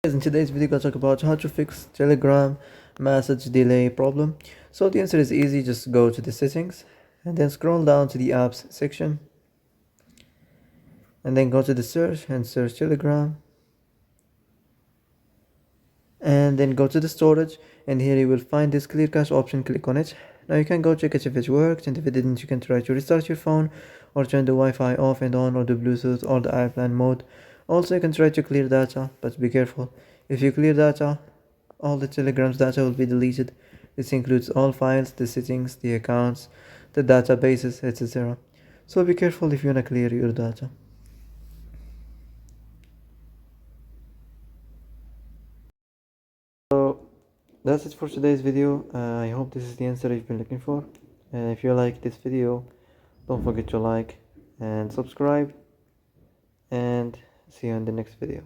In today's video, I'll talk about how to fix Telegram message delay problem. So the answer is easy. Just go to the settings and then scroll down to the apps section and then go to the search and search Telegram and then go to the storage, and here you will find this clear cache option. Click on it. Now you can go check it if it worked, and if it didn't, you can try to restart your phone or turn the Wi-Fi off and on, or the Bluetooth or the airplane mode. Also, you can try to clear data, but be careful. If you clear data, all the Telegram's data will be deleted. This includes all files, the settings, the accounts, the databases, etc. So be careful if you wanna clear your data. So that's it for today's video. I hope this is the answer you've been looking for. And if you like this video, don't forget to like and subscribe, and see you in the next video.